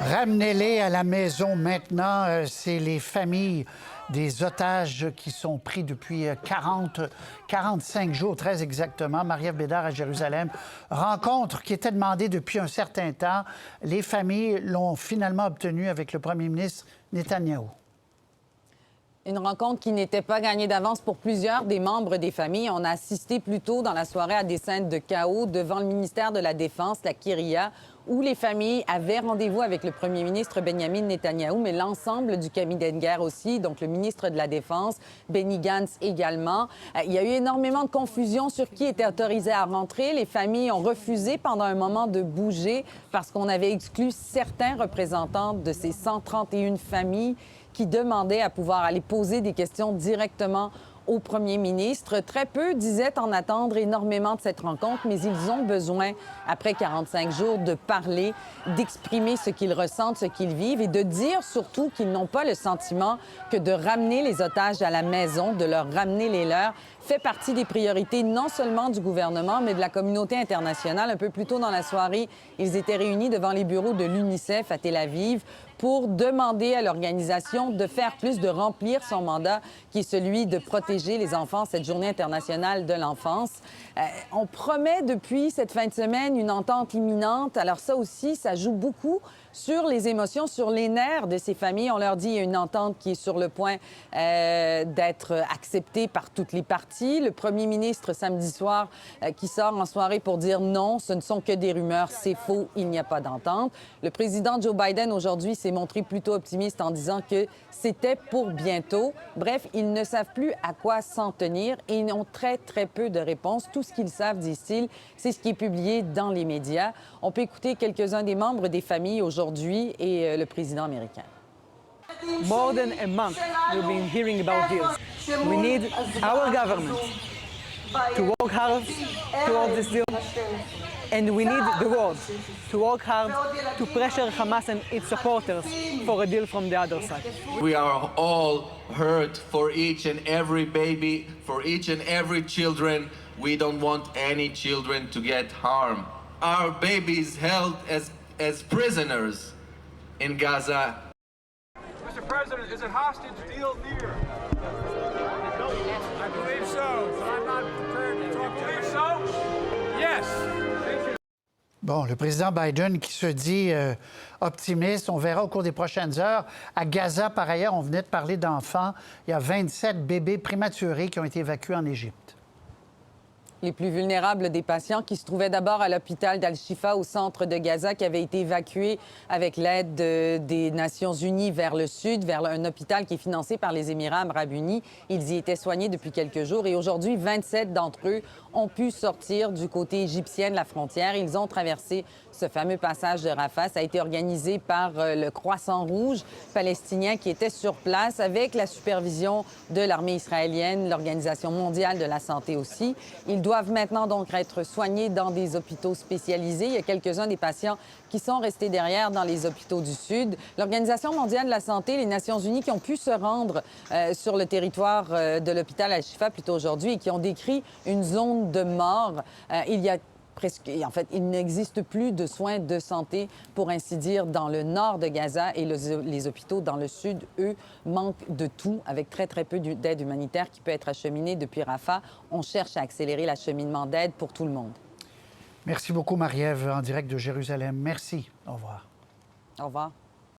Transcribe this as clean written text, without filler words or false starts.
Ramenez-les à la maison maintenant. C'est les familles des otages qui sont pris depuis 45 jours, très exactement. Marie-Ève Bédard à Jérusalem. Rencontre qui était demandée depuis un certain temps. Les familles l'ont finalement obtenue avec le premier ministre Netanyahou. Une rencontre qui n'était pas gagnée d'avance pour plusieurs des membres des familles. On a assisté plus tôt dans la soirée à des scènes de chaos devant le ministère de la Défense, la Kyria, où les familles avaient rendez-vous avec le premier ministre Benjamin Netanyahou, mais l'ensemble du cabinet de guerre aussi, donc le ministre de la Défense, Benny Gantz également. Il y a eu énormément de confusion sur qui était autorisé à rentrer. Les familles ont refusé pendant un moment de bouger parce qu'on avait exclu certains représentants de ces 131 familles qui demandaient à pouvoir aller poser des questions directement au premier ministre. Très peu disaient en attendre énormément de cette rencontre, mais ils ont besoin, après 45 jours, de parler, d'exprimer ce qu'ils ressentent, ce qu'ils vivent et de dire surtout qu'ils n'ont pas le sentiment que de ramener les otages à la maison, de leur ramener les leurs, fait partie des priorités non seulement du gouvernement, mais de la communauté internationale. Un peu plus tôt dans la soirée, ils étaient réunis devant les bureaux de l'UNICEF à Tel Aviv pour demander à l'organisation de faire plus, de remplir son mandat, qui est celui de protéger les enfants, cette journée internationale de l'enfance. On promet depuis cette fin de semaine une entente imminente. Alors ça aussi, ça joue beaucoup sur les émotions, sur les nerfs de ces familles. On leur dit qu'il y a une entente qui est sur le point d'être acceptée par toutes les parties. Le premier ministre, samedi soir, qui sort en soirée pour dire non, ce ne sont que des rumeurs, c'est faux, il n'y a pas d'entente. Le président Joe Biden, aujourd'hui, s'est montré plutôt optimiste en disant que c'était pour bientôt. Bref, ils ne savent plus à quoi s'en tenir et ils ont très, très peu de réponses. Tout ce qu'ils savent, disent-ils, c'est ce qui est publié dans les médias. On peut écouter quelques-uns des membres des familles aujourd'hui et le président américain. More than a month we've been hearing about this. We need our government to work hard towards this deal, and we need the world to work hard to pressure Hamas and its supporters for a deal from the other side. We are all hurt for each and every baby, for each and every children. We don't want any children to get harmed. Our babies held as prisoners in Gaza. Mr. President, is a hostage deal near? I believe so, but I'm not prepared to talk. You believe so? Yes. Bon, le président Biden qui se dit optimiste, on verra au cours des prochaines heures. À Gaza, par ailleurs, on venait de parler d'enfants. Il y a 27 bébés prématurés qui ont été évacués en Égypte. Les plus vulnérables des patients qui se trouvaient d'abord à l'hôpital d'Al-Shifa au centre de Gaza, qui avait été évacué avec l'aide des Nations unies vers le sud, vers un hôpital qui est financé par les Émirats arabes unis. Ils y étaient soignés depuis quelques jours et aujourd'hui, 27 d'entre eux ont pu sortir du côté égyptien de la frontière. Ils ont traversé ce fameux passage de Rafah. Ça a été organisé par le Croissant Rouge palestinien qui était sur place avec la supervision de l'armée israélienne, l'Organisation mondiale de la santé aussi. Ils doivent maintenant donc être soignés dans des hôpitaux spécialisés. Il y a quelques-uns des patients qui sont restés derrière dans les hôpitaux du Sud. L'Organisation mondiale de la santé, les Nations unies qui ont pu se rendre sur le territoire de l'hôpital Al-Shifa plus tôt aujourd'hui et qui ont décrit une zone de mort. En fait, il n'existe plus de soins de santé, pour ainsi dire, dans le nord de Gaza et les hôpitaux dans le sud, eux, manquent de tout, avec très, très peu d'aide humanitaire qui peut être acheminée depuis Rafah. On cherche à accélérer l'acheminement d'aide pour tout le monde. Merci beaucoup, Marie-Ève, en direct de Jérusalem. Merci. Au revoir. Au revoir.